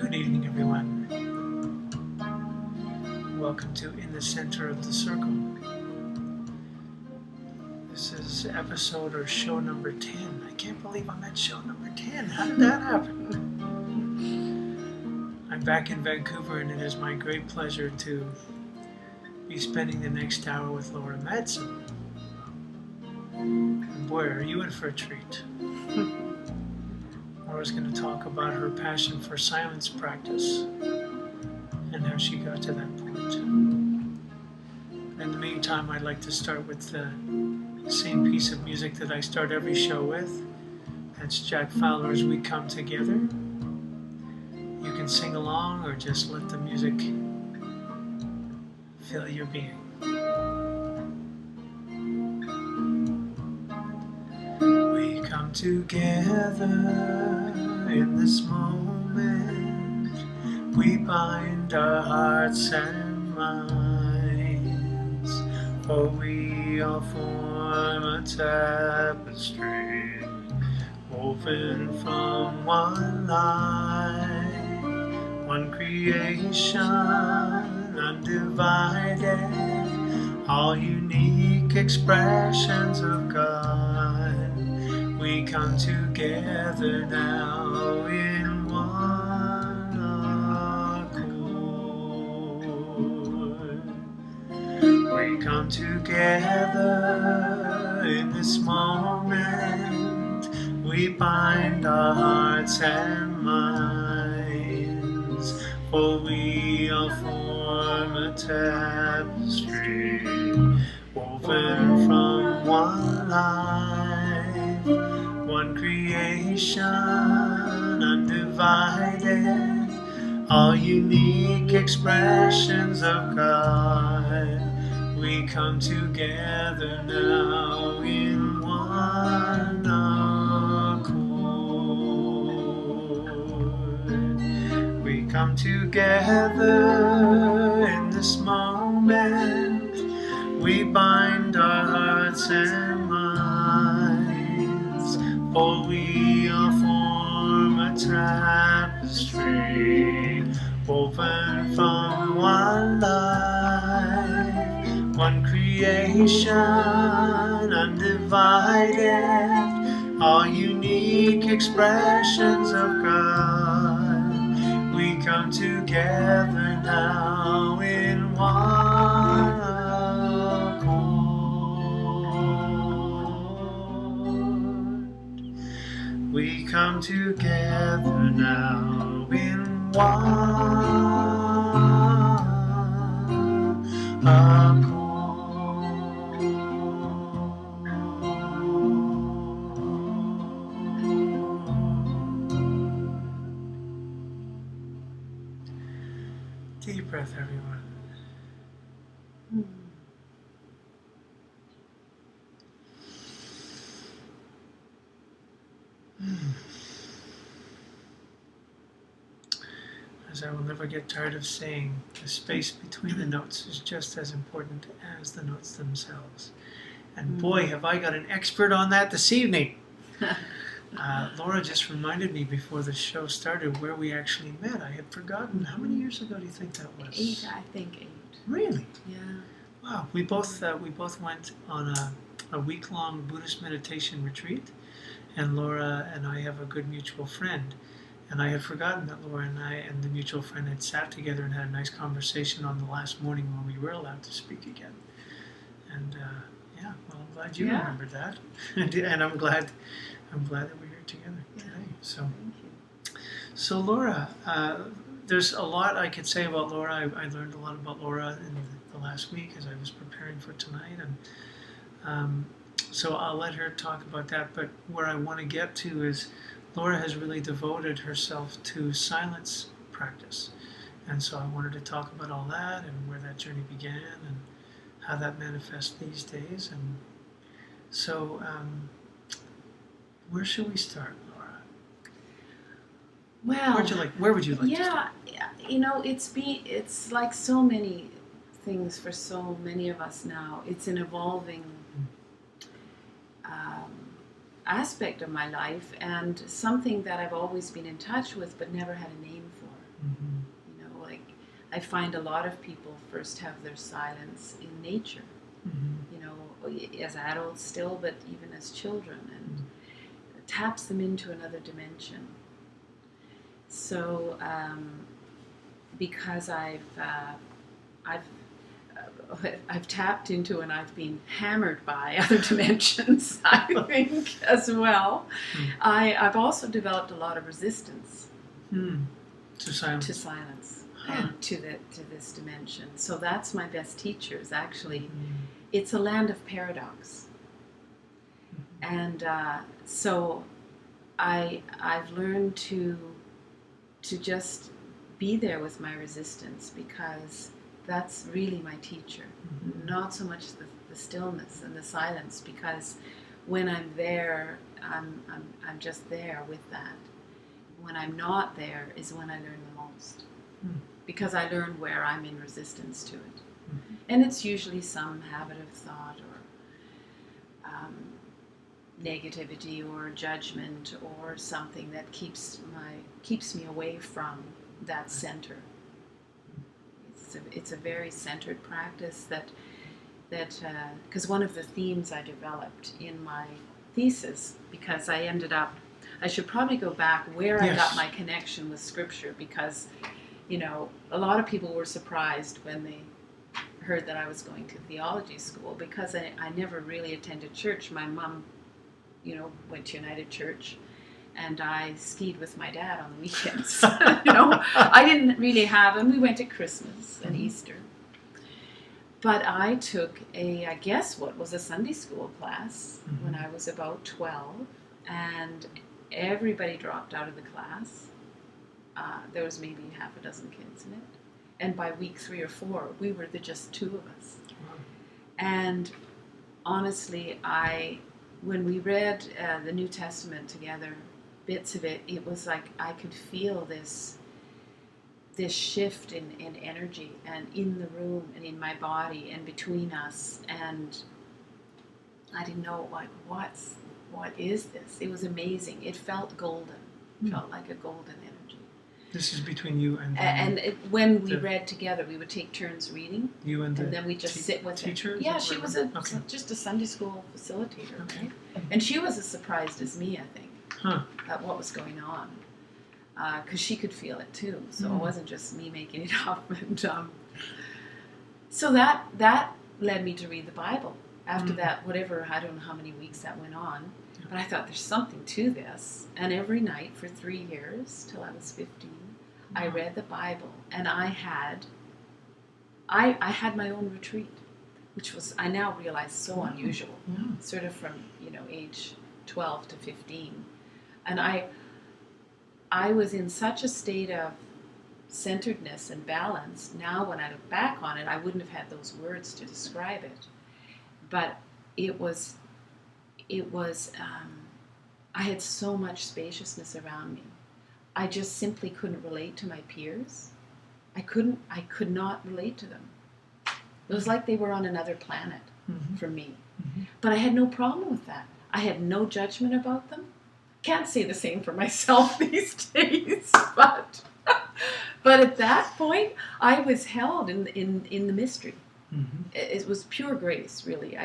Good evening, everyone. Welcome to In the Center of the Circle. This is episode or show number 10. I can't believe I'm at show number 10. How did that happen? I'm back in Vancouver, and it is my great pleasure to be spending the next hour with Laura Madsen. And boy, are you in for a treat. Laura's going to talk about her passion for silence practice and how she got to that point. In the meantime, I'd like to start with the same piece of music that I start every show with. That's Jack Fowler's We Come Together. You can sing along or just let the music fill your being. We come together in this moment. We bind our hearts and minds, for we all form a tapestry woven from one life, one creation, undivided, all unique expressions of God. We come together now in one accord. We come together in this moment. We bind our hearts and minds, for we all form a tapestry woven from one life, one creation, undivided, all unique expressions of God. We come together now in one accord. We come together in this moment. We bind our hearts and minds, for we all form a tapestry woven from one life, one creation, undivided, all unique expressions of God. We come together now in one accord. We come together now in one accord. Deep breath, everyone. As I will never get tired of saying, the space between the notes is just as important as the notes themselves. And boy, have I got an expert on that this evening. Laura just reminded me before the show started where we actually met. I had forgotten. How many years ago do you think that was? 8, I think 8. Really? Yeah. Wow. We both went on a week-long Buddhist meditation retreat, and Laura and I have a good mutual friend. And I had forgotten that Laura and I and the mutual friend had sat together and had a nice conversation on the last morning when we were allowed to speak again. And yeah, well, I'm glad you remembered that, and I'm glad that we're here together today. So Laura, there's a lot I could say about Laura. I learned a lot about Laura in the last week as I was preparing for tonight, and so I'll let her talk about that. But where I want to get to is Laura has really devoted herself to silence practice. And so I wanted to talk about all that and where that journey began and how that manifests these days. And so where should we start, Laura? Well, where would you like to start? Yeah, you know, it's like so many things for so many of us now. It's an evolving aspect of my life, and something that I've always been in touch with but never had a name for. I find a lot of people first have their silence in nature, you know, as adults still, but even as children, and it taps them into another dimension. So, because I've tapped into and I've been hammered by other dimensions, I think, as well. I've also developed a lot of resistance to silence. And to this dimension. So that's my best teachers. Actually, it's a land of paradox, and so I've learned to just be there with my resistance, because that's really my teacher. Not so much the stillness and the silence, because when I'm there, I'm just there with that. When I'm not there is when I learn the most, because I learn where I'm in resistance to it. And it's usually some habit of thought or negativity or judgment or something that keeps me away from that center. It's a very centered practice that because one of the themes I developed in my thesis, because I should probably go back where I got my connection with Scripture, because, you know, a lot of people were surprised when they heard that I was going to theology school, because I never really attended church. My mom, you know, went to United Church, and I skied with my dad on the weekends. You know, I didn't really have, and we went to Christmas and Easter. But I took I guess what was a Sunday school class when I was about 12, and everybody dropped out of the class. There was maybe half a dozen kids in it. And by week 3 or 4, we were just 2 of us. Wow. And honestly, when we read the New Testament together, bits of it, it was like I could feel this shift in energy, and in the room and in my body and between us. And I didn't know, like, what is this? It was amazing. It felt golden. It felt like a golden energy. This is between you and when we read together, we would take turns reading. You and then we'd just sit with teacher? Yeah, she was just a Sunday school facilitator. Okay. Right? And she was as surprised as me, I think, at what was going on. Because she could feel it too. So it wasn't just me making it up. And so that led me to read the Bible. After that, whatever, I don't know how many weeks that went on. But I thought, there's something to this. And every night for 3 years, till I was 15, I read the Bible. And I had my own retreat, which was, I now realize, so unusual. Sort of from, you know, age 12 to 15. And I was in such a state of centeredness and balance. Now when I look back on it, I wouldn't have had those words to describe it. But it was I had so much spaciousness around me. I just simply couldn't relate to my peers. I could not relate to them. It was like they were on another planet for me. But I had no problem with that. I had no judgment about them. Can't say the same for myself these days, but at that point, I was held in the mystery. It was pure grace, really.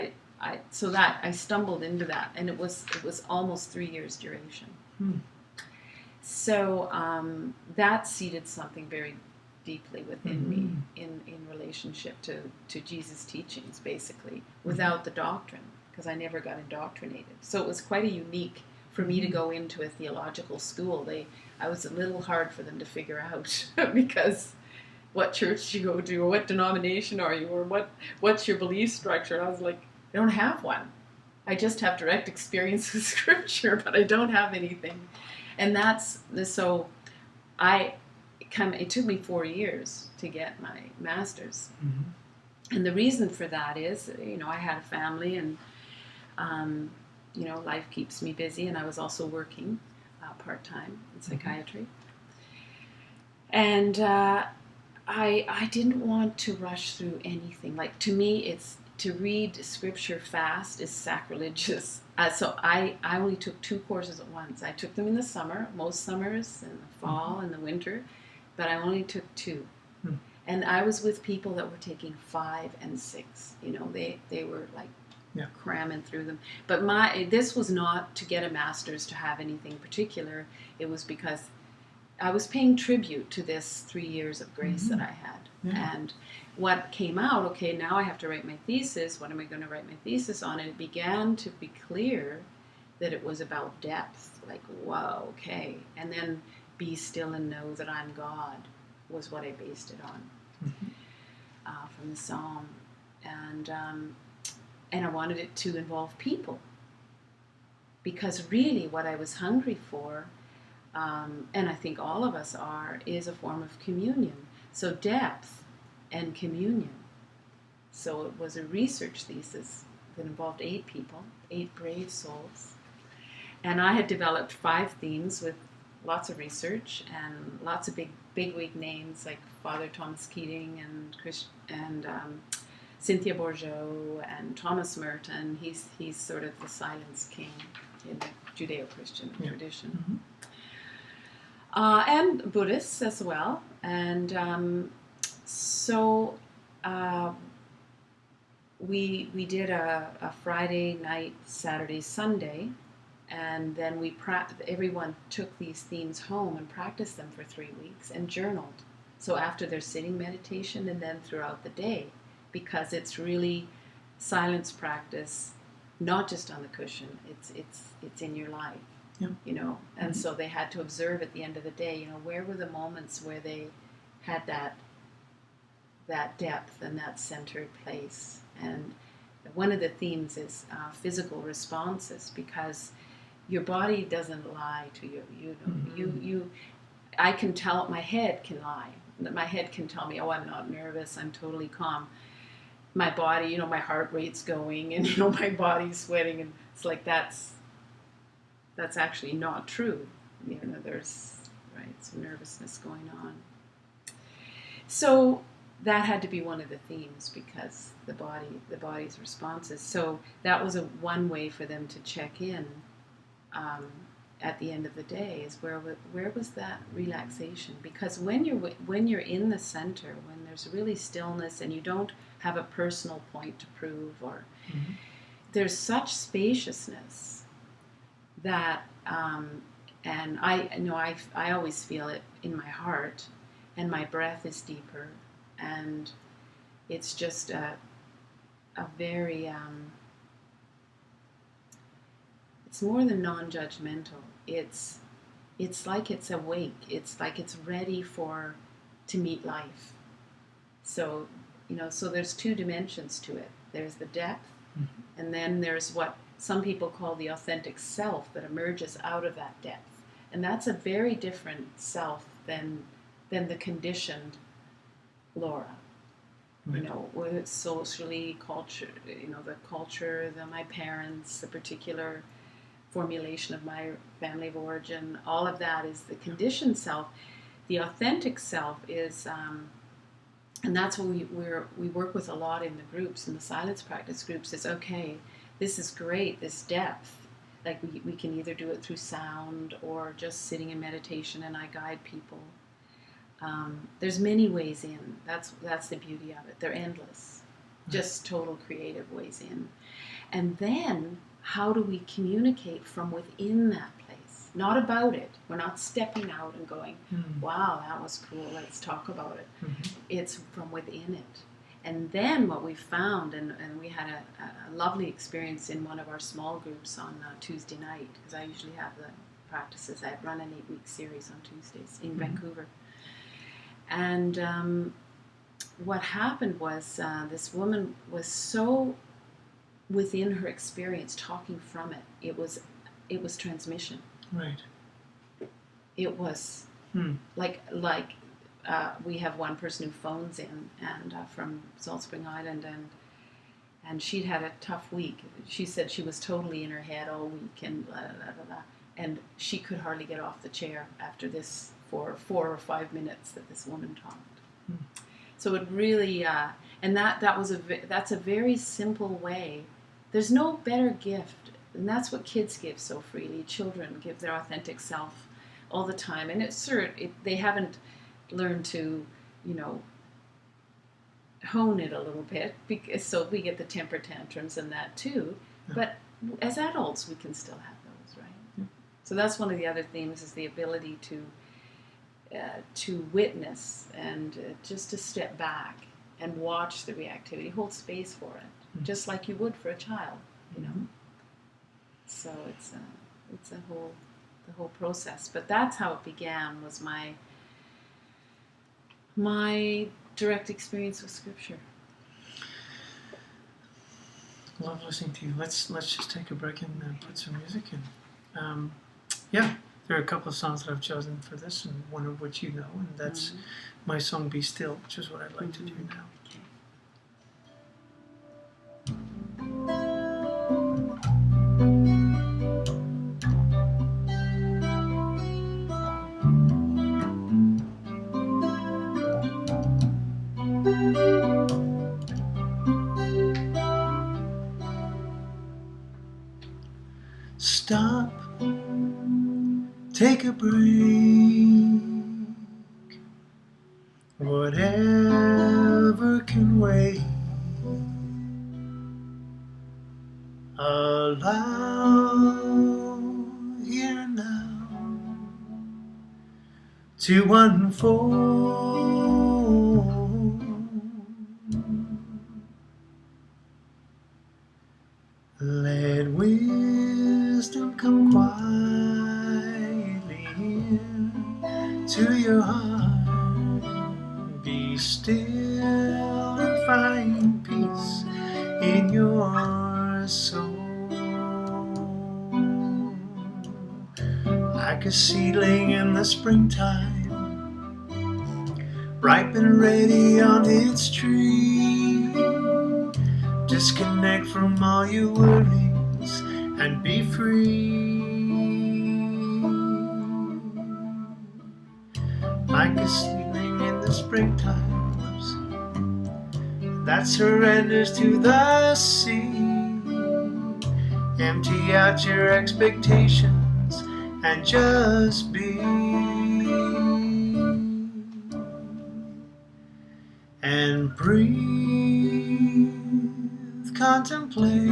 So that I stumbled into that, and it was almost 3 years duration. So that seeded something very deeply within me in relationship to Jesus' teachings, basically, without the doctrine, because I never got indoctrinated. So it was quite a unique for me to go into a theological school. I was a little hard for them to figure out, because what church do you go to, or what denomination are you, or what's your belief structure? And I was like, I don't have one. I just have direct experience with Scripture, but I don't have anything. And so it took me 4 years to get my master's. And the reason for that is, you know, I had a family, and you know, life keeps me busy, and I was also working part-time in psychiatry. And I didn't want to rush through anything. Like, to me, to read Scripture fast is sacrilegious. So I only took 2 courses at once. I took them in the summer, most summers, in the fall and the winter, but I only took 2. And I was with people that were taking 5 and 6. You know, they were like cramming through them. But this was not to get a master's to have anything particular. It was because I was paying tribute to this 3 years of grace that I had. And what came out, okay, now I have to write my thesis. What am I going to write my thesis on? And it began to be clear that it was about depth. Like, wow, okay. And then be still and know that I'm God was what I based it on from the Psalm. And I wanted it to involve people. Because really what I was hungry for, and I think all of us are, is a form of communion. So depth and communion. So it was a research thesis that involved 8 people, 8 brave souls. And I had developed 5 themes with lots of research and lots of bigwig names like Father Thomas Keating and Cynthia Bourgeot and Thomas Merton. He's sort of the silence king in the Judeo-Christian tradition. And Buddhists as well. And so we did a Friday night, Saturday, Sunday, and then everyone took these themes home and practiced them for 3 weeks and journaled. So after their sitting meditation and then throughout the day, because it's really silence practice, not just on the cushion. It's in your life. You know, and so they had to observe at the end of the day, you know, where were the moments where they had that depth and that centered place. And one of the themes is physical responses, because your body doesn't lie to you. You know, I can tell, my head can lie. My head can tell me, oh, I'm not nervous, I'm totally calm. My body, you know, my heart rate's going, and you know, my body's sweating, and it's like that's actually not true. You know, there's some nervousness going on. So that had to be one of the themes, because the body's responses. So that was one way for them to check in at the end of the day, is where was that relaxation? Because when you're in the center, when there's really stillness and you don't have a personal point to prove, or there's such spaciousness that, and I always feel it in my heart, and my breath is deeper, and it's just a very, it's more than non-judgmental. It's like it's awake. It's like it's ready to meet life. So, you know, so there's 2 dimensions to it. There's the depth, and then there's what some people call the authentic self that emerges out of that depth. And that's a very different self than the conditioned Laura. You know, whether it's socially, culture, you know, the culture, my parents, the particular formulation of my family of origin, all of that is the conditioned self. The authentic self is, and that's what we work with a lot in the groups, in the silence practice groups, is okay, this is great, this depth. Like we can either do it through sound or just sitting in meditation, and I guide people. There's many ways in. That's the beauty of it. They're endless. Just total creative ways in. And then, how do we communicate from within that place? Not about it. We're not stepping out and going, wow, that was cool, let's talk about it. It's from within it. And then what we found, and we had a lovely experience in one of our small groups on Tuesday night, because I usually have the practices. I run an 8-week series on Tuesdays in Vancouver. And what happened was this woman was so within her experience, talking from it. It was transmission. Right. It was like we have one person who phones in and from Salt Spring Island, and she'd had a tough week. She said she was totally in her head all week, and blah, blah, blah, blah, and she could hardly get off the chair after this for 4 or 5 minutes that this woman talked. So it really, and that's a very simple way. There's no better gift, and that's what kids give so freely. Children give their authentic self all the time, and they haven't learned to, hone it a little bit, because so we get the temper tantrums and that too. Yeah. But as adults, we can still have those, right? Yeah. So that's one of the other themes, is the ability to witness and just to step back and watch the reactivity, hold space for it, just like you would for a child, you know. So it's the whole process. But that's how it began. Was my direct experience with Scripture. Love listening to you. Let's just take a break and put some music in. Yeah, there are a couple of songs that I've chosen for this, and one of which you know, and that's my song "Be Still," which is what I'd like to do now. Okay. Stop, take a break, whatever can wait. Allow here and now to unfold. Let wisdom come quietly into your heart. Be still and find peace in your soul. Like a seedling in the springtime, ripe and ready on its tree. Disconnect from all your worries and be free. Like a seedling in the springtime that surrenders to the sea. Empty out your expectations and just be. And breathe. Contemplate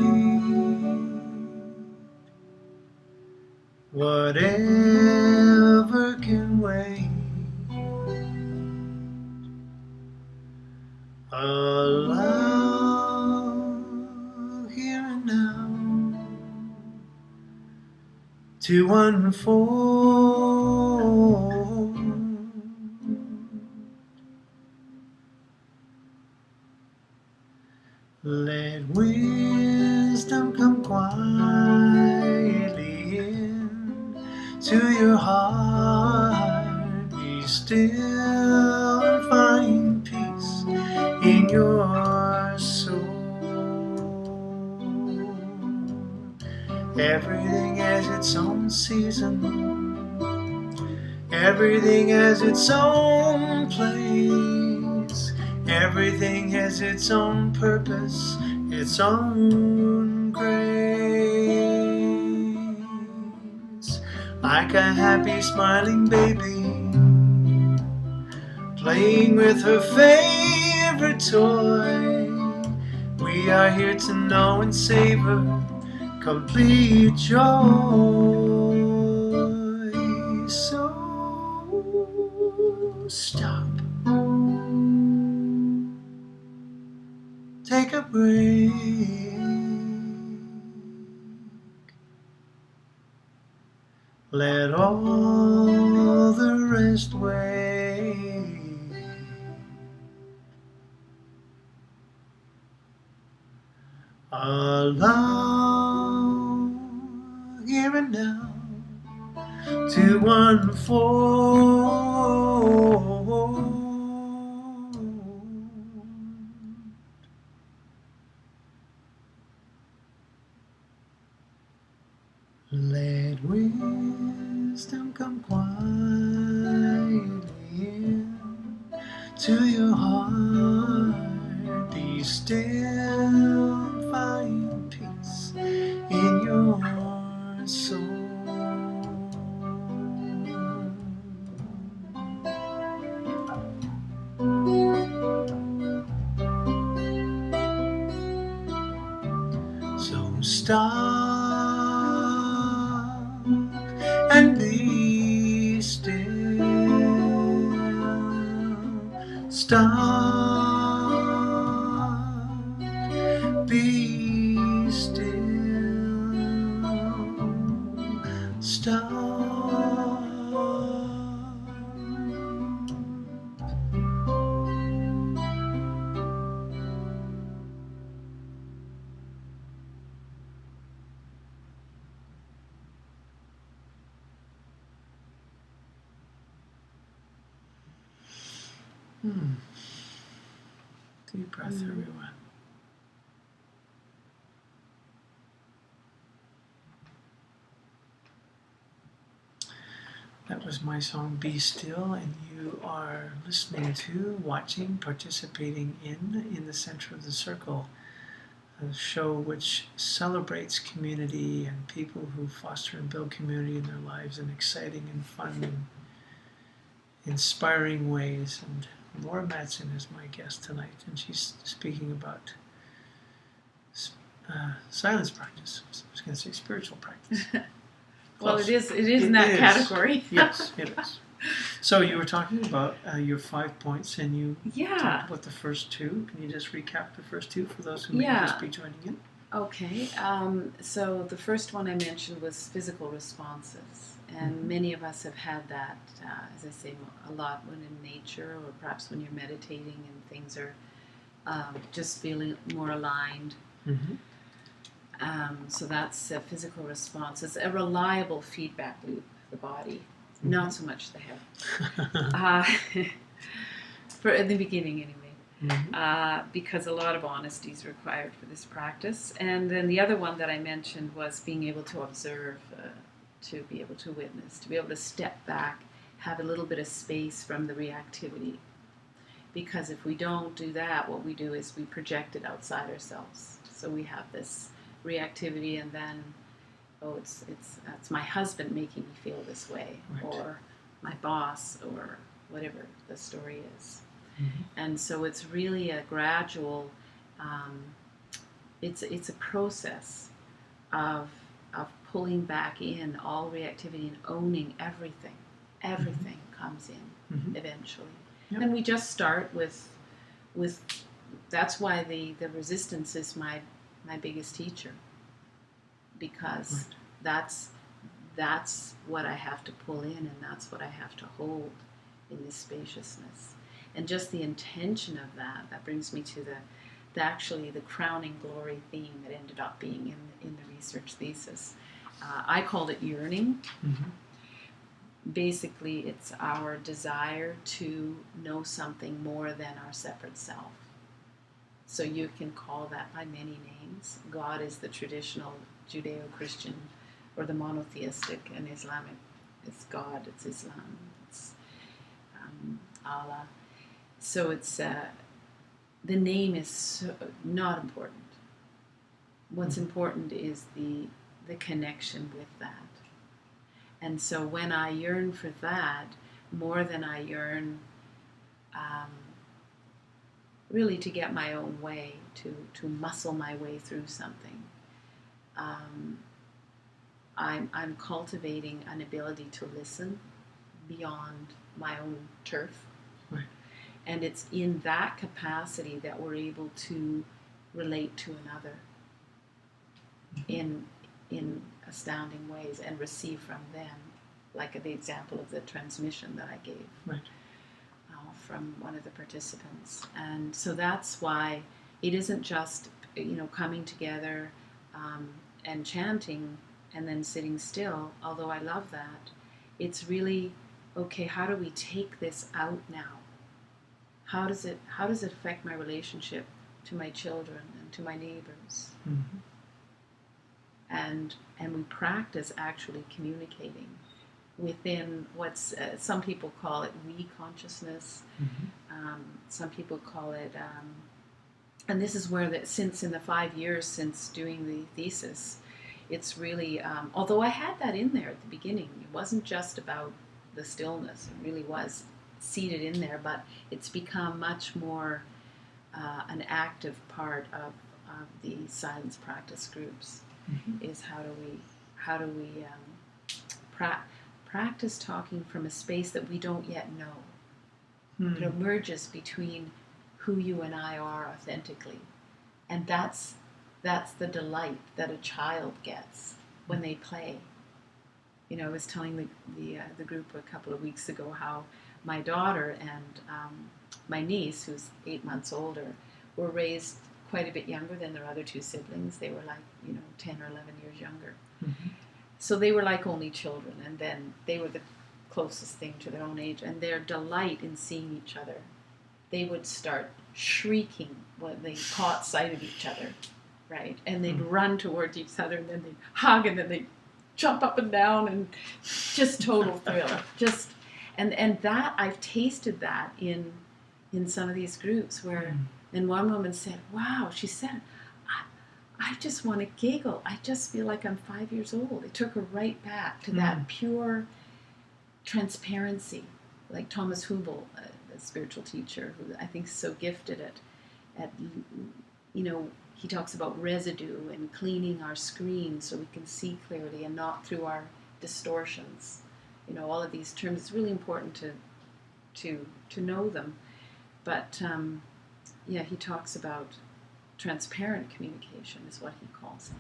whatever can wait. Allow here and now to unfold. Let wisdom come quietly in to your heart. Be still and find peace in your soul. Everything has its own season. Everything has its own place. Everything has its own purpose, its own grace. Like a happy, smiling baby, playing with her favorite toy. We are here to know and savor complete joy. So stop. Take a break. Let all the rest wait. Allow here and now to unfold. Let wisdom come quietly in to your heart. Be still and find peace in your soul. Stop and be still. Stop, be still. Stop. Deep breath, everyone. That was my song, Be Still, and you are listening to, watching, participating in the Center of the Circle, a show which celebrates community and people who foster and build community in their lives in exciting and fun and inspiring ways. And Laura Madsen is my guest tonight, and she's speaking about silence practice. I was going to say spiritual practice. Well, it is in that category. Yes, it is. So you were talking about your 5 points, and you talked about the first two. Can you just recap the first two for those who may just be joining in? Okay. So the first one I mentioned was physical responses. And many of us have had that, as I say, a lot when in nature, or perhaps when you're meditating and things are just feeling more aligned. Mm-hmm. So that's a physical response. It's a reliable feedback loop, the body, not so much the head. For in the beginning, anyway, because a lot of honesty is required for this practice. And then the other one that I mentioned was being able to observe, to be able to witness, to be able to step back, have a little bit of space from the reactivity. Because if we don't do that, what we do is we project it outside ourselves. So we have this reactivity, and then it's my husband making me feel this way, or my boss, or whatever the story is. And so it's really a gradual it's a process of pulling back in all reactivity and owning everything comes in eventually. And we just start with that's why the resistance is my biggest teacher, because that's what I have to pull in, and that's what I have to hold in this spaciousness. And just the intention of that brings me to actually the crowning glory theme that ended up being in the research thesis. I called it yearning. Basically, it's our desire to know something more than our separate self. So you can call that by many names. God is the traditional Judeo-Christian, or the monotheistic and Islamic. It's God, it's Islam, it's Allah. So it's the name is not important. What's important is the connection with that. And so when I yearn for that, more than I yearn really to get my own way, to muscle my way through something, I'm cultivating an ability to listen beyond my own turf. And it's in that capacity that we're able to relate to another in astounding ways and receive from them, like the example of the transmission that I gave from one of the participants. And so that's why it isn't just coming together and chanting and then sitting still, although I love that. It's really, okay, how do we take this out now? How does it affect my relationship to my children and to my neighbors? And we practice actually communicating within what's some people call it we consciousness. Some people call it, and this is where since in the 5 years since doing the thesis, it's really, although I had that in there at the beginning, it wasn't just about the stillness, it really was seated in there, but it's become much more an active part of the silence practice groups. is how do we practice talking from a space that we don't yet know. It emerges between who you and I are authentically, and that's the delight that a child gets when they play. You know, I was telling the group a couple of weeks ago how my daughter and my niece, who's 8 months older, were raised quite a bit younger than their other two siblings. They were like, 10 or 11 years younger. Mm-hmm. So they were like only children, and then they were the closest thing to their own age, and their delight in seeing each other. They would start shrieking when they caught sight of each other, right? And they'd run towards each other, and then they'd hug, and then they'd jump up and down, and just total thrill. And that, I've tasted that in some of these groups where, and one woman said, wow, she said, I just want to giggle. I just feel like I'm 5 years old. It took her right back to that pure transparency, like Thomas Hubel, a spiritual teacher who I think is so gifted at he talks about residue and cleaning our screen so we can see clearly and not through our distortions. All of these terms, it's really important to know them. But he talks about transparent communication is what he calls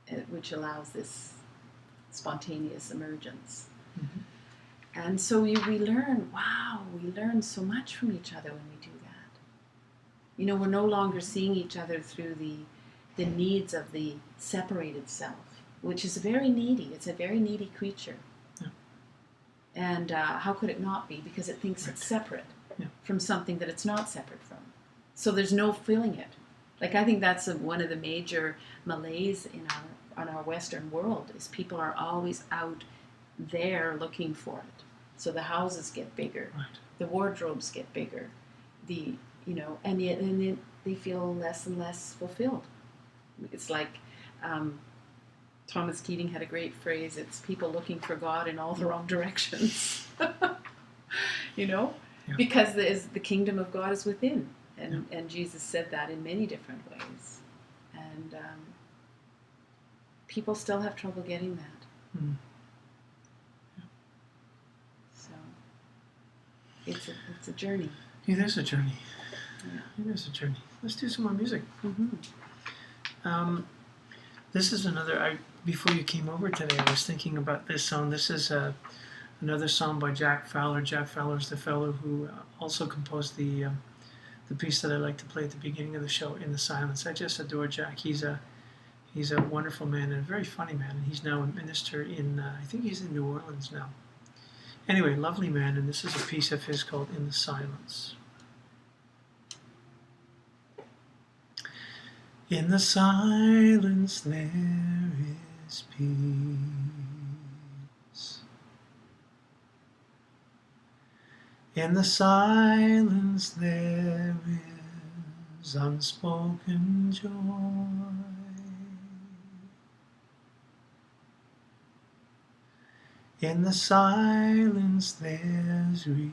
it, which allows this spontaneous emergence. Mm-hmm. And so we learn so much from each other when we do that. We're no longer seeing each other through the needs of the separated self, which is very needy. It's a very needy creature. Yeah. And how could it not be? Because it thinks it's separate from something that it's not separate from. So there's no filling it. Like, I think that's one of the major malaise in our Western world, is people are always out there looking for it. So the houses get bigger, the wardrobes get bigger, and yet they feel less and less fulfilled. It's like Thomas Keating had a great phrase, it's people looking for God in all the wrong directions. Because the kingdom of God is within. And Jesus said that in many different ways. And people still have trouble getting that. Mm. So it's a journey. It is a journey. Yeah. It is a journey. Let's do some more music. Mm-hmm. This is another, before you came over today, I was thinking about this song. This is another song by Jack Fowler. Jack Fowler is the fellow who also composed the piece that I like to play at the beginning of the show, In the Silence. I just adore Jack. He's a wonderful man and a very funny man. And he's now a minister in, I think he's in New Orleans now. Anyway, lovely man, and this is a piece of his called In the Silence. In the silence there is peace. In the silence there is unspoken joy. In the silence there's release.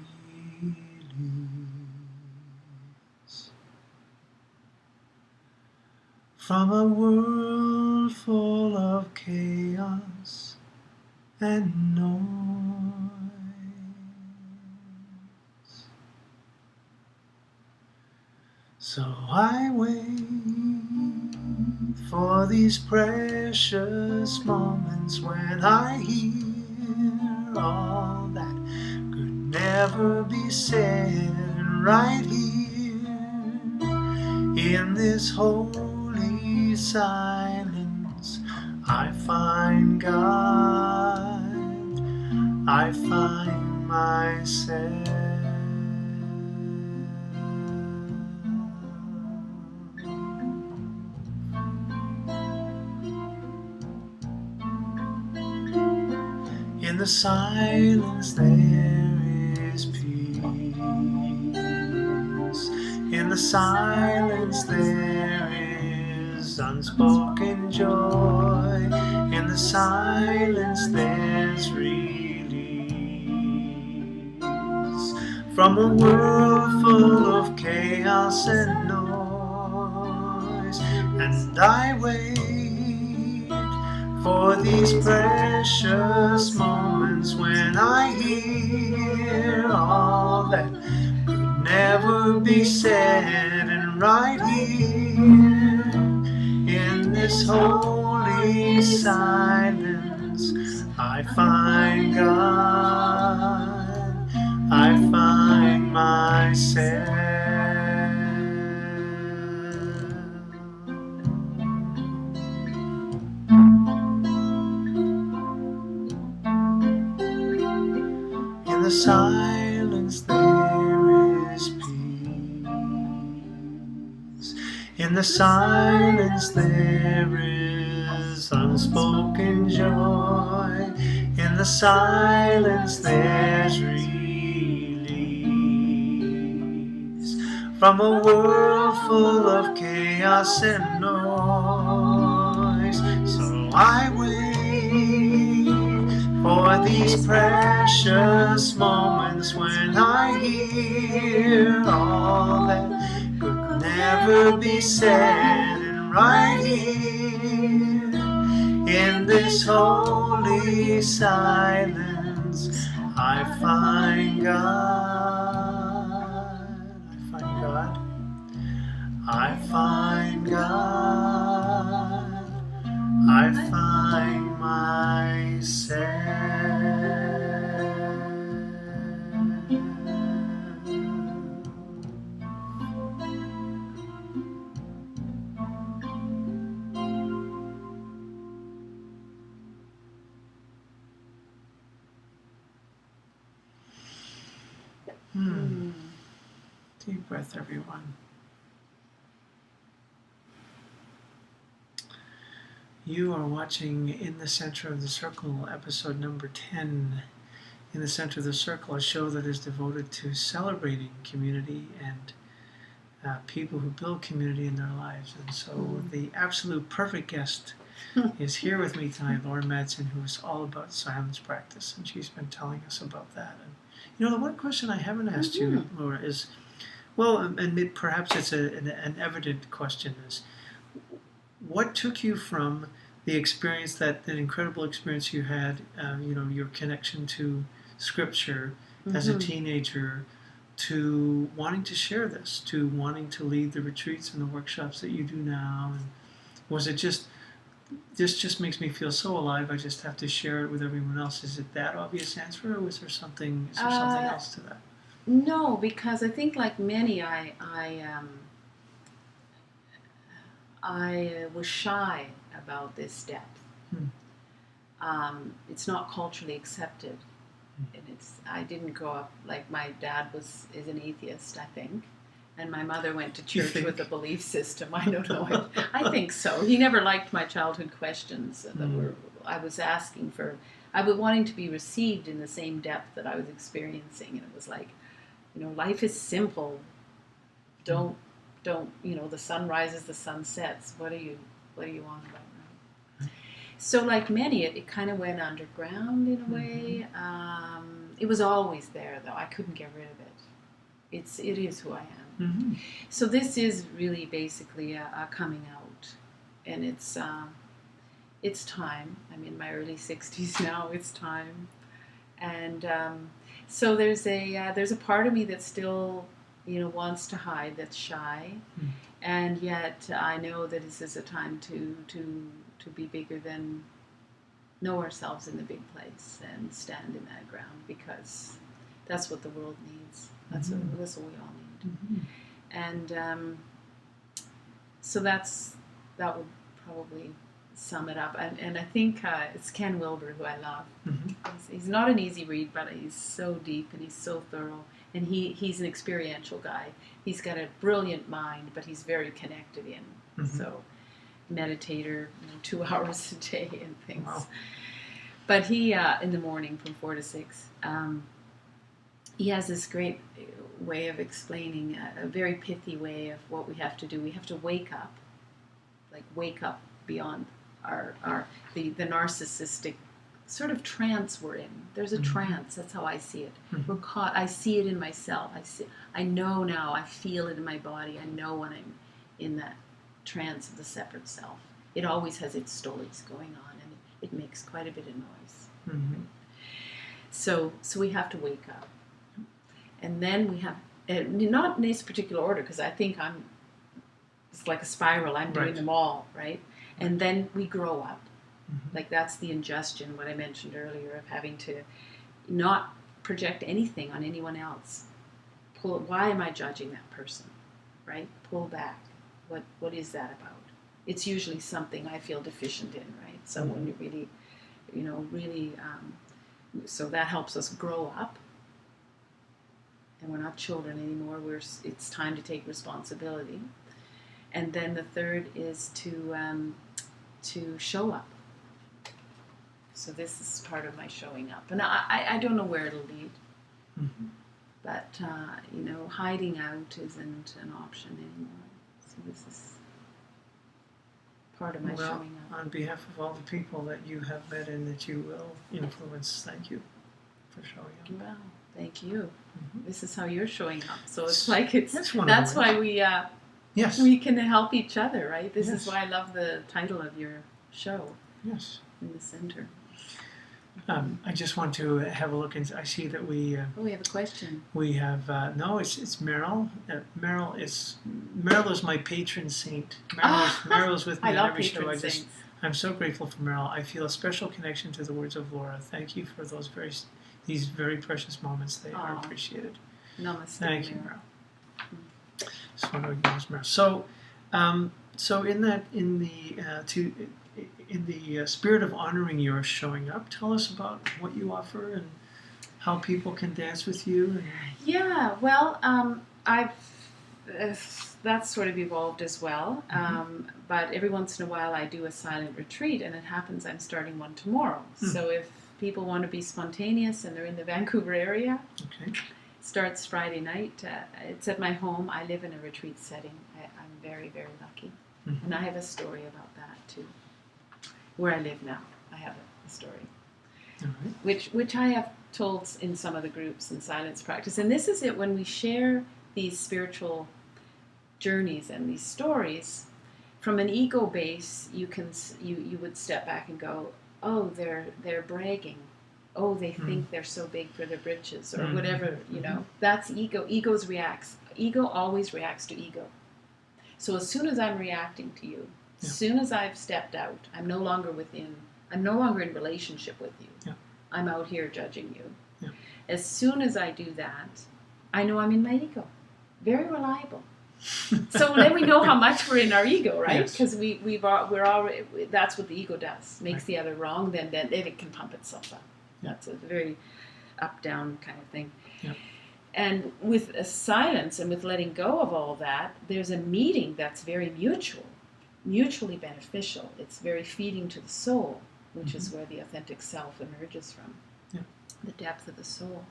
From a world full of chaos and noise. So I wait for these precious moments when I hear all that could never be said right here in this holy silence. I find God, I find myself. In the silence there is peace. In the silence there is unspoken joy. In the silence there's release. From a world full of chaos and noise. and I wait for these precious moments when I hear all that could never be said, and right here in this holy silence I find God, I find myself. In the silence there is peace. In the silence there is unspoken joy. In the silence there's release from a world full of chaos and noise. So I wait for these precious moments when I hear all that could never be said, and right here in this holy silence I find God, I find God, I find God, I find myself. Deep breath, everyone. You are watching In the Center of the Circle, episode number 10. In the Center of the Circle, a show that is devoted to celebrating community and people who build community in their lives. And so the absolute perfect guest is here with me tonight, Laura Madsen, who is all about silence practice, and she's been telling us about that. And you know, the one question I haven't asked you, Laura, is, well, and perhaps it's an evident question, is what took you from the experience, that incredible experience you had, your connection to Scripture as a teenager, to wanting to share this, to wanting to lead the retreats and the workshops that you do now? And was it just, this just makes me feel so alive, I just have to share it with everyone else? Is it that obvious answer, or was there something else to that? No, because I think, like many, I was shy about this depth. It's not culturally accepted, and I didn't grow up, like my dad is an atheist, I think, and my mother went to church with a belief system. I don't know. I think so. He never liked my childhood questions I was asking for. I was wanting to be received in the same depth that I was experiencing, and it was like, life is simple. Don't, the sun rises, the sun sets. What are you on about, right? So like many, it kind of went underground in a way. It was always there, though. I couldn't get rid of it. It is who I am. So this is really basically a coming out, and it's time. I'm in my early 60s now. It's time, and so there's a part of me that still wants to hide, that's shy, and yet I know that this is a time to be bigger than, know ourselves in the big place and stand in that ground, because that's what the world needs. That's what we all need. And so that would probably sum it up. And I think it's Ken Wilber, who I love. He's not an easy read, but he's so deep and he's so thorough. And he's an experiential guy. He's got a brilliant mind, but he's very connected in. So meditator, 2 hours a day and things. Wow. But he, in the morning from 4 to 6, he has this great way of explaining, a very pithy way of what we have to do. We have to wake up beyond the narcissistic sort of trance we're in. There's a trance. That's how I see it. We're caught. I see it in myself. I know now. I feel it in my body. I know when I'm in that trance of the separate self. It always has its stories going on, and it makes quite a bit of noise. Mm-hmm. So we have to wake up. And then we have, not in this particular order, because I think it's like a spiral, I'm doing them all, right? And then we grow up. Mm-hmm. Like that's the ingestion, what I mentioned earlier, of having to not project anything on anyone else. Why am I judging that person, right? Pull back. What is that about? It's usually something I feel deficient in, right? So when you really, so that helps us grow up. And we're not children anymore. It's time to take responsibility. And then the third is to show up. So this is part of my showing up. And I don't know where it'll lead. Mm-hmm. But, hiding out isn't an option anymore. So this is part of my showing up. On behalf of all the people that you have met and that you will influence, thank you for showing up. Well, thank you. Mm-hmm. This is how you're showing up. So it's like that's why we can help each other, right? This is why I love the title of your show. Yes. In the center. I just want to have a look, and I see that we have a question. We have it's Meryl. Meryl is my patron saint. Meryl's with me on every show. I'm so grateful for Meryl. I feel a special connection to the words of Laura. Thank you for these very precious moments. They are appreciated. Namaste. Thank you, Meryl. Just want to acknowledge Meryl. So in the spirit of honoring your showing up, tell us about what you offer and how people can dance with you. Yeah, well, that's sort of evolved as well. But every once in a while I do a silent retreat, and it happens I'm starting one tomorrow. So if people want to be spontaneous and they're in the Vancouver area, it starts Friday night. It's at my home. I live in a retreat setting. I'm very, very lucky. And I have a story about that too. Where I live now, I have a story, which I have told in some of the groups in silence practice. And this is it, when we share these spiritual journeys and these stories from an ego base, you would step back and go, oh, they're bragging, oh, they think they're so big for their britches, or whatever, that's ego. Ego always reacts to ego. So as soon as I'm reacting to you, as soon as I've stepped out, I'm no longer in relationship with you. Yeah. I'm out here judging you. Yeah. As soon as I do that, I know I'm in my ego. Very reliable. So then we know how much we're in our ego, right? Because we're already, that's what the ego does. Makes the other wrong, then it can pump itself up. Yeah. That's a very up-down kind of thing. Yeah. And with a silence and with letting go of all that, there's a meeting that's very mutually beneficial. It's very feeding to the soul, which is where the authentic self emerges from, the depth of the soul.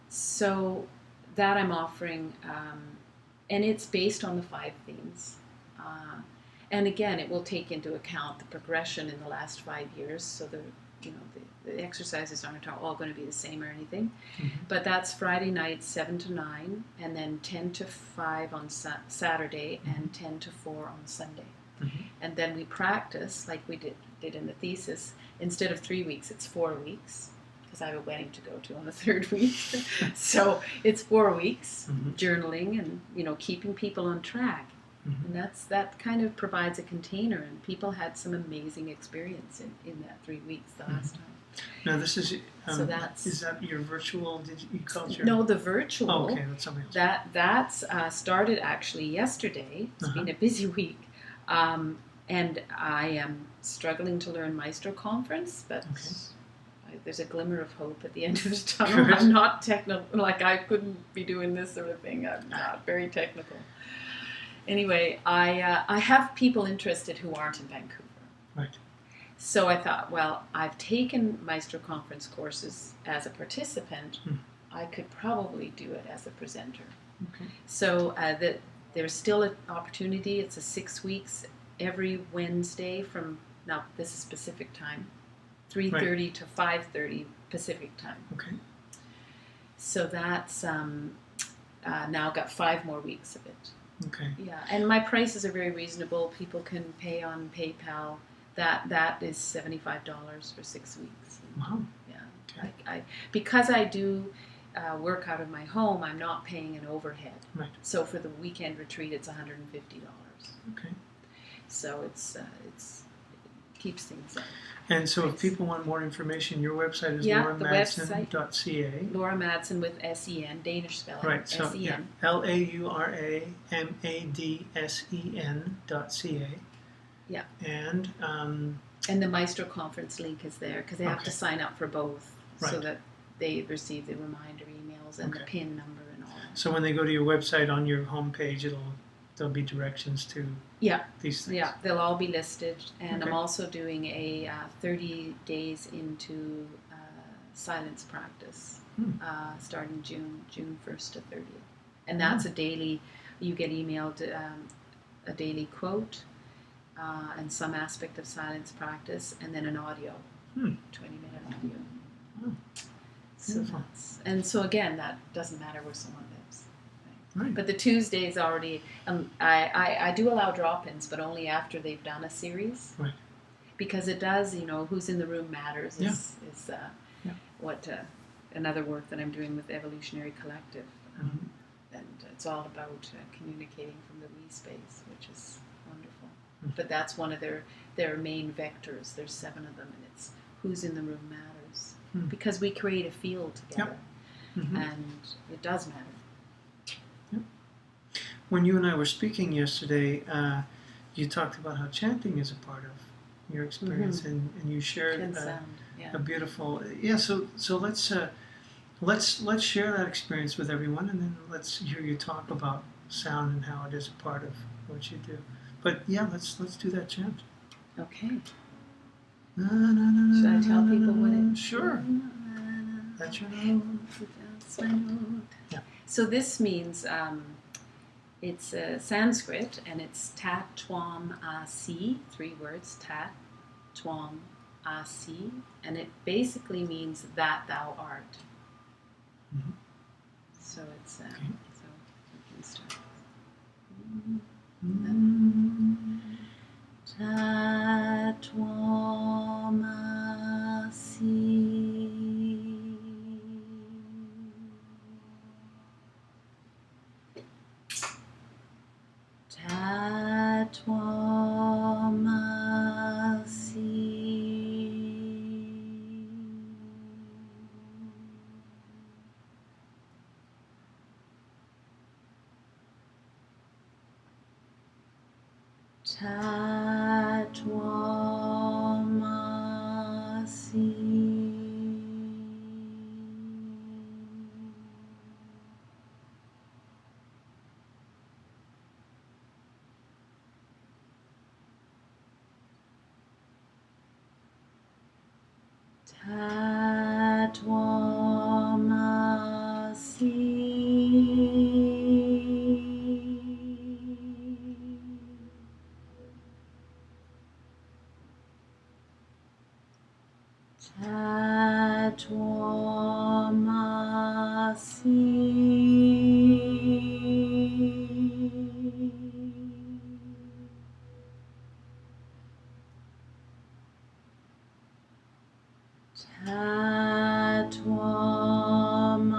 So that I'm offering, and it's based on the 5 themes. And again, it will take into account the progression in the last 5 years, so the exercises aren't all going to be the same or anything. But that's Friday night, 7 to 9, and then 10 to 5 on Saturday, and 10 to 4 on Sunday. And then we practice, like we did in the thesis. Instead of 3 weeks, it's 4 weeks, because I have a wedding to go to on the 3rd week. So it's 4 weeks, journaling and, keeping people on track. And that kind of provides a container, and people had some amazing experience in that 3 weeks the last time. Now this is is that your virtual? Did you call it your? No, the virtual. Oh, okay, that's something else. That's started actually yesterday. It's been a busy week, and I am struggling to learn Maestro Conference, but there's a glimmer of hope at the end of the tunnel. Good. I'm not technical, like I couldn't be doing this sort of thing. I'm not very technical. Anyway, I have people interested who aren't in Vancouver. Right. So I thought, well, I've taken Maestro Conference courses as a participant. I could probably do it as a presenter. Okay. So there's still an opportunity. It's a 6 weeks every Wednesday from, now this is Pacific time, 3:30 to 5:30 Pacific time. Okay. So that's now got 5 more weeks of it. Okay. Yeah, and my prices are very reasonable. People can pay on PayPal. That is $75 for 6 weeks. Wow. Yeah, Okay. I because I do work out of my home, I'm not paying an overhead. Right. So for the weekend retreat, it's $150. Okay. So it's keeps things up. And so if Nice. people want more information, your website is Yeah, the lauramadsen.ca. Laura Madsen with S-E-N, Danish spelling. Right, so S-E-N. yeah, LauraMadsen.ca. Yeah. And And the Maestro conference link is there because they have to Okay. sign up for both so Right. that they receive the reminder emails and the Okay. PIN number and all that. so when they go to your website on your homepage, there'll be directions to Yeah. these things. Yeah, they'll all be listed. And Okay. I'm also doing a 30 days into silence practice starting June 1st to 30th. And that's a daily, you get emailed a daily quote and some aspect of silence practice, and then an audio, 20-minute audio. Oh, So so again, that doesn't matter where someone lives. right. But the Tuesdays already, I do allow drop-ins, but only after they've done a series. Right. Because it does, who's in the room matters is what another work that I'm doing with Evolutionary Collective. And it's all about communicating from the we space, which is wonderful. But that's one of their main vectors. There's 7 of them, and it's who's in the room matters. Because we create a field together, and it does matter. Yep. When you and I were speaking yesterday, you talked about how chanting is a part of your experience, and you shared And sound, a beautiful So let's share that experience with everyone, and then let's hear you talk about sound and how it is a part of what you do. But yeah, let's do that chant. Okay. Should I tell people what it? Sure. That's your note. That's my note. Yeah. So this means it's Sanskrit, and it's Tat Twam Asi, 3 words. Tat Twam Asi, and it basically means that thou art. So it's so we can start. Tat Twam Asi. Tat Twam Asi. Tat Twam Asi. Tat Twam Tat Twam Tat Twam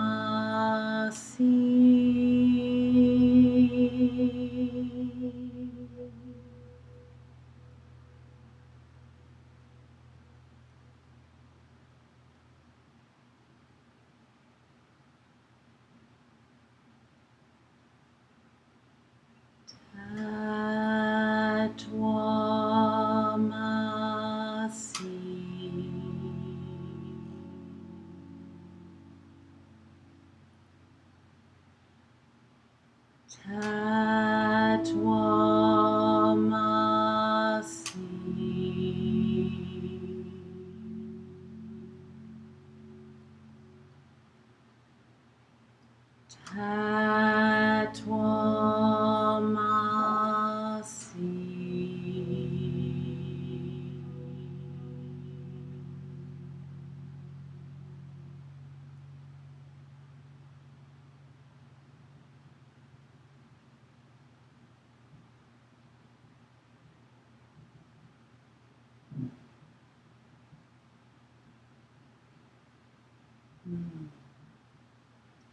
Mm.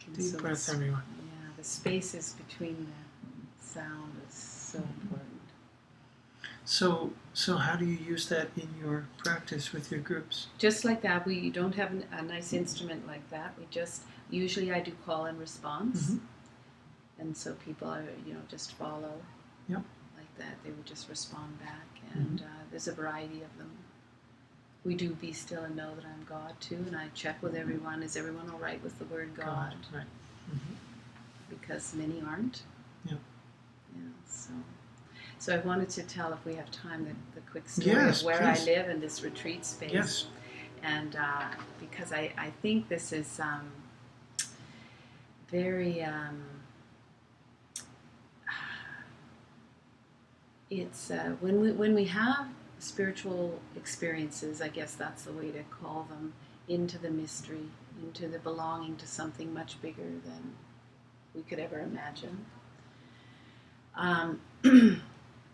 And Deep so breath, everyone. yeah, the spaces between the sound is so important. So how do you use that in your practice with your groups? Just like that, we don't have a nice instrument like that. We just, usually I do call and response. Mhm. And so people are, just follow. Yep. Like that. They would just respond back. And there's a variety of them. We do be still and know that I'm God too. And I check with everyone, is everyone all right with the word God? Right. Mm-hmm. Because many aren't. Yep. Yeah, so I wanted to tell, if we have time, the quick story Yes, of where please. I live in this retreat space. Yes. And because I think this is very, it's when we have spiritual experiences, I guess that's the way to call them, into the mystery, into the belonging to something much bigger than we could ever imagine.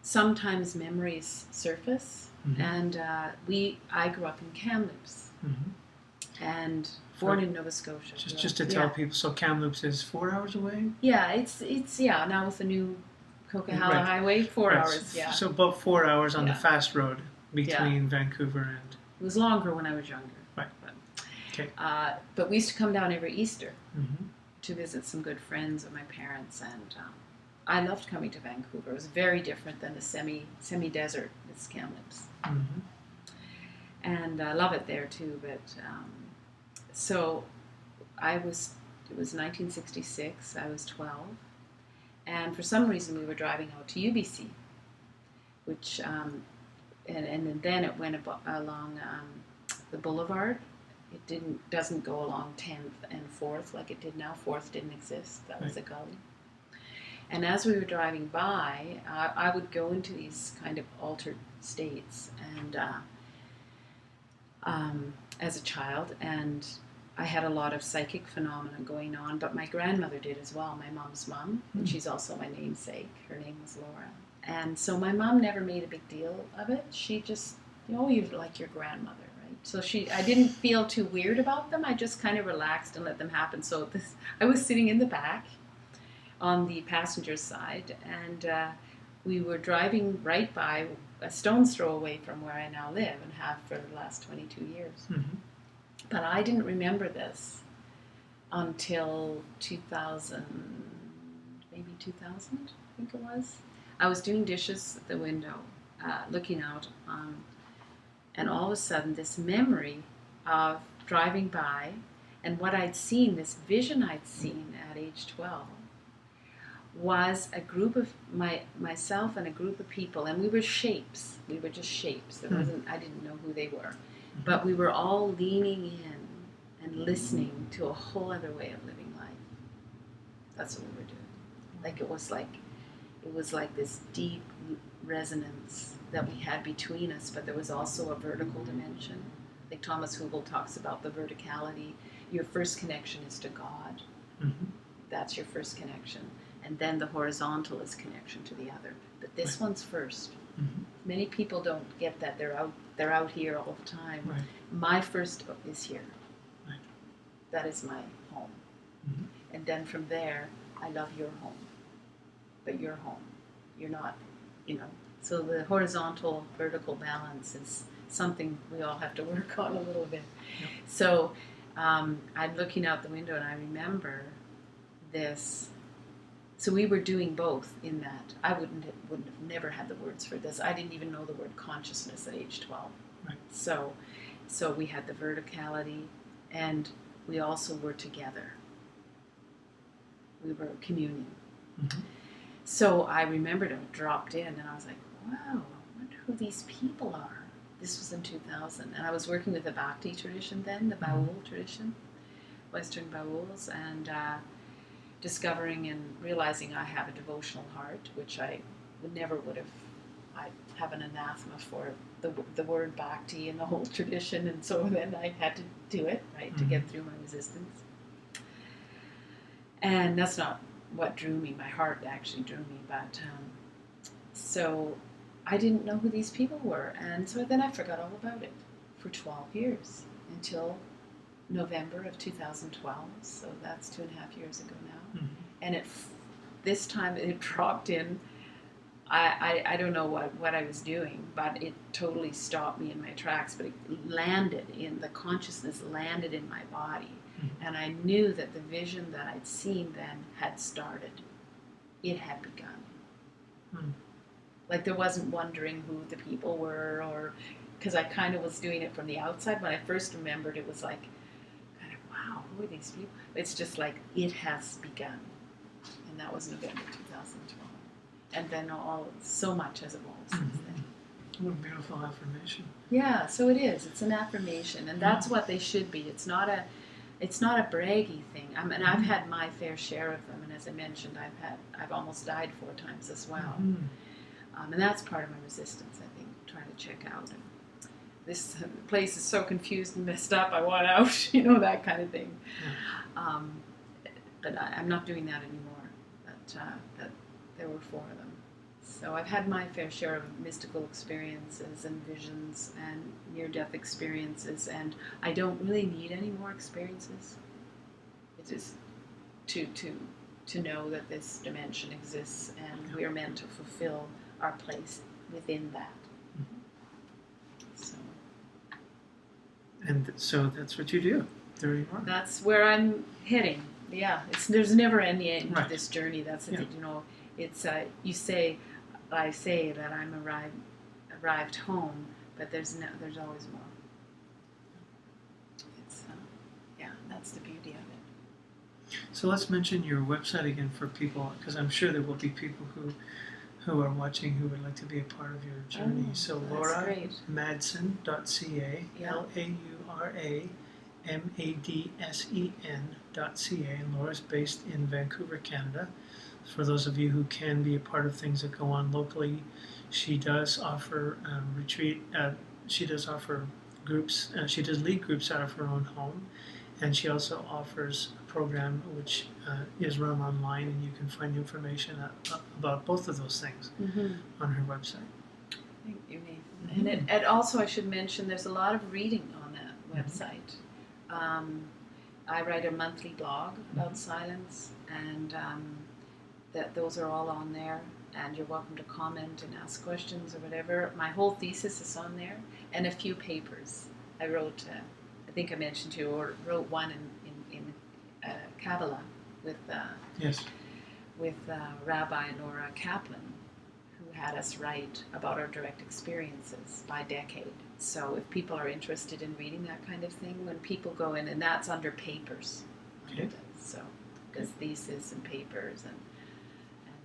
Sometimes memories surface, and I grew up in Kamloops, and born in Nova Scotia. Just to tell people, so Kamloops is 4 hours away? Yeah, it's now with the new Coquihalla Highway, 4 hours. Yeah. So about 4 hours on the fast road between Vancouver and. It was longer when I was younger. Right. Okay. But we used to come down every Easter to visit some good friends of my parents, and I loved coming to Vancouver. It was very different than the semi-desert that's Kamloops. And I love it there too. But so it was 1966. I was 12, and for some reason we were driving out to UBC, which and then it went along the boulevard. It doesn't go along 10th and 4th like it did now. 4th didn't exist. That was a gully. And as we were driving by, I would go into these kind of altered states, and as a child, and I had a lot of psychic phenomena going on, but my grandmother did as well, my mom's mom, and she's also my namesake. Her name was Laura. And so my mom never made a big deal of it. She just, you're like your grandmother, right? So I didn't feel too weird about them. I just kind of relaxed and let them happen. So I was sitting in the back on the passenger side, and we were driving right by, a stone's throw away from where I now live and have for the last 22 years. But I didn't remember this until 2000, maybe 2000, I think it was. I was doing dishes at the window, looking out, and all of a sudden this memory of driving by and what I'd seen, this vision I'd seen at age 12, was a group of myself and a group of people, and we were shapes. We were just shapes. I didn't know who they were, but we were all leaning in and listening to a whole other way of living life. That's what we were doing. It was like this deep resonance that we had between us, but there was also a vertical dimension. Like Thomas Hubel talks about the verticality. Your first connection is to God. That's your first connection. And then the horizontal is connection to the other. But this one's first. Many people don't get that. They're out here all the time. Right. My first is here. Right. That is my home. And then from there, I love your home. But your home. You're not, So the horizontal, vertical balance is something we all have to work on a little bit. Yep. So I'm looking out the window, and I remember this. So we were doing both in that. I wouldn't have never had the words for this. I didn't even know the word consciousness at age 12. Right. So we had the verticality, and we also were together. We were communing. So I remembered it dropped in, and I was like, wow, I wonder who these people are. This was in 2000, and I was working with the Bhakti tradition then, the Baul tradition, Western Bauls, and discovering and realizing I have a devotional heart, which I never would have. I have an anathema for the word bhakti and the whole tradition, and so then I had to do it, right, to get through my resistance. And that's not what drew me. My heart actually drew me, but so I didn't know who these people were, and so then I forgot all about it for 12 years until November of 2012, so that's 2.5 years ago now. Mhm. And this time it dropped in. I don't know what I was doing, but it totally stopped me in my tracks. But the consciousness landed in my body. Mhm. And I knew that the vision that I'd seen then had started. It had begun. Mm. Like there wasn't wondering who the people were, or because I kind of was doing it from the outside. When I first remembered, it was like, kind of, wow, who are these people? It's just like, it has begun. And that was November 2012. And then so much has evolved since then. What a beautiful affirmation. Yeah, so it is. It's an affirmation, and that's what they should be. It's not a braggy thing. I mean, I've had my fair share of them, and as I mentioned, I've almost died 4 times as well. And that's part of my resistance, I think, trying to check out. And this place is so confused and messed up, I want out, that kind of thing. Yeah. But I'm not doing that anymore. That there were 4 of them. So I've had my fair share of mystical experiences and visions and near-death experiences, and I don't really need any more experiences. It is to know that this dimension exists, and we are meant to fulfill our place within that. And so that's what you do. There you are. That's where I'm heading. Yeah, there's never any end Right. to this journey. That's it. Yeah. It's I say that I'm arrived home, but there's always more. It's that's the beauty of it. So let's mention your website again for people, because I'm sure there will be people who are watching who would like to be a part of your journey. So Laura Madsen.ca, Yeah. LauraMadsen.ca, and Laura's based in Vancouver, Canada. For those of you who can be a part of things that go on locally, she does offer she does offer groups. She does lead groups out of her own home, and she also offers a program which is run online, and you can find information about both of those things on her website. Thank you, Nathan. And also, I should mention, there's a lot of reading on that website. I write a monthly blog about silence, and those are all on there. And you're welcome to comment and ask questions or whatever. My whole thesis is on there, and a few papers. I wrote, I think I mentioned to you, or wrote one in Kabbalah with Rabbi Nora Kaplan, who had us write about our direct experiences by decade. So if people are interested in reading that kind of thing, when people go in, and that's under papers. Okay. So there's thesis and papers, and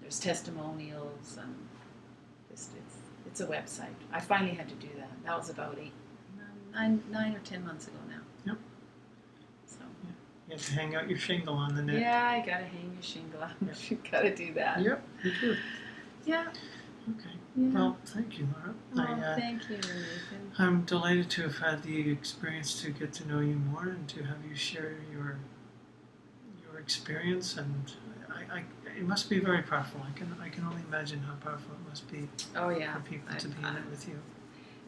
there's testimonials, and it's a website. I finally had to do that. That was about 9 or 10 months ago now. Yep. So. You have to hang out your shingle on the net. Yeah, I gotta hang your shingle out. Yeah. You gotta do that. Yep, you do. Yeah. Okay. Yeah. Well, thank you, Laura. Thank you, Nathan. I'm delighted to have had the experience to get to know you more and to have you share your experience, and it must be very powerful. I can only imagine how powerful it must be Oh yeah. for people to be in it with you.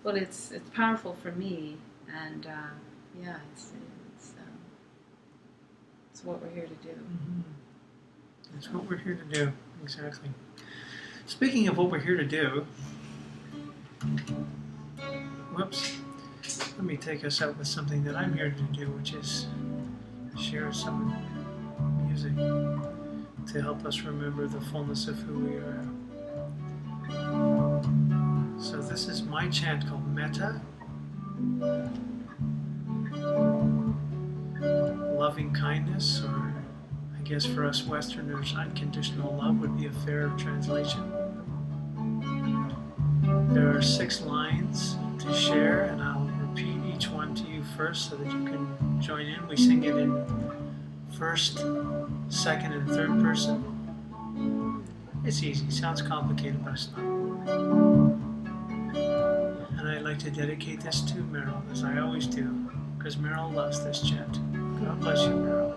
Well, it's powerful for me, and it's what we're here to do. It's what we're here to do, exactly. Speaking of what we're here to do, whoops, let me take us out with something that I'm here to do, which is share some music to help us remember the fullness of who we are. So this is my chant called Metta. Loving kindness, or I guess for us Westerners, unconditional love would be a fair translation. There are 6 lines to share, and I'll repeat each one to you first so that you can join in. We sing it in first, second, and third person. It's easy. Sounds complicated, but it's not. And I'd like to dedicate this to Meryl, as I always do, because Meryl loves this chant. God bless you, Meryl.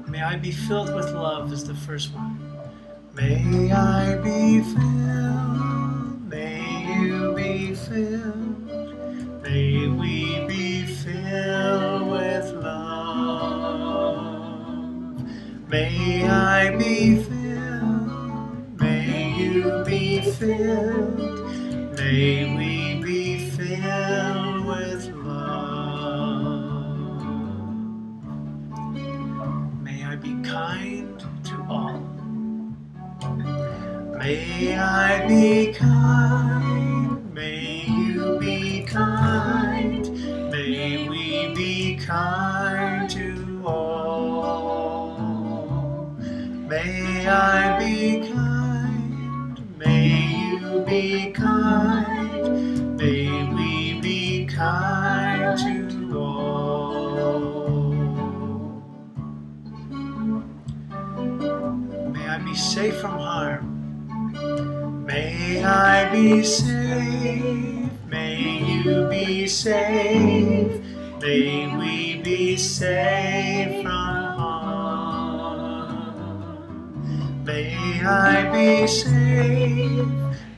May I be filled with love is the first one. May I be filled, may you be filled, may we be May I be filled, may you be filled, may we be filled with love. May I be kind to all. May I be kind, may you be kind, may we be kind to all. May I be kind, may you be kind, may we be kind to all. May I be safe from harm. May I be safe, may you be safe, may we be safe from harm. May I be safe,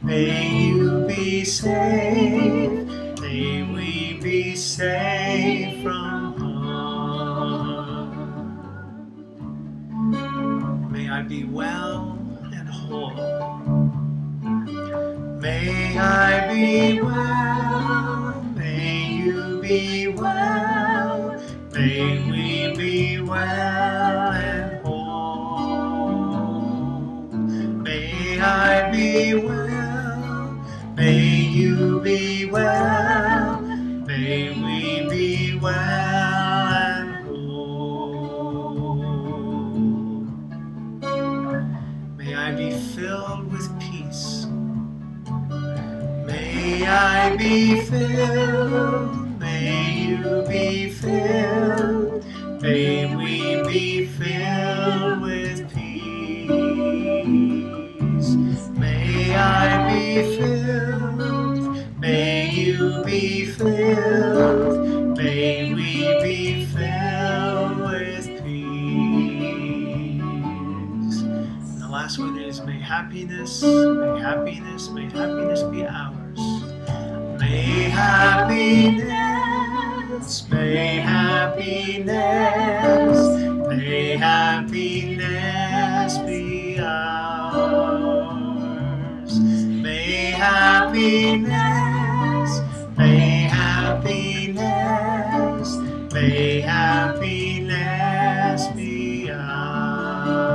may you be safe, may we be safe from harm. May I be well and whole. May I be well, may you be well, may we be well and whole. May I be well, may you be well, may we be well and whole. May I be filled with peace. May I be filled, may you be filled, may we be filled with peace. May I be filled, may you be filled, may we be filled with peace. And the last one is may happiness be ours. May happiness be ours. May happiness be ours.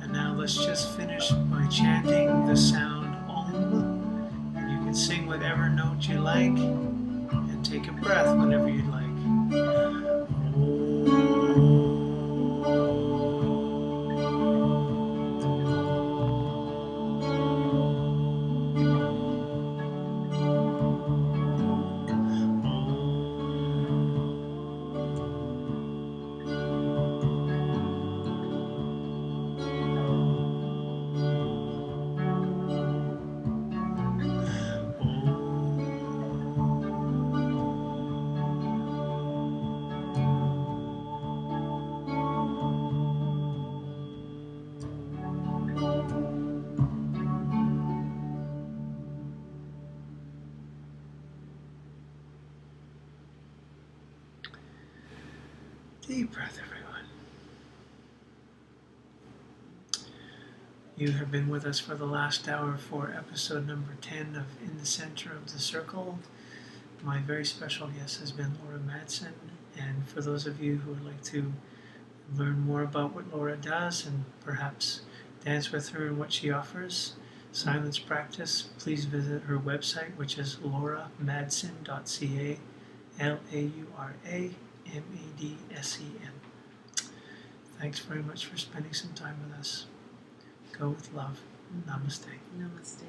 And now let's just finish by chanting the sound Om. And you can sing whatever note you like and take a breath whenever you'd like. Deep breath, everyone. You have been with us for the last hour for episode number 10 of In the Center of the Circle. My very special guest has been Laura Madsen. And for those of you who would like to learn more about what Laura does and perhaps dance with her and what she offers, silence practice, please visit her website, which is lauramadsen.ca, LauraMadsen. Thanks very much for spending some time with us. Go with love. Namaste. Namaste.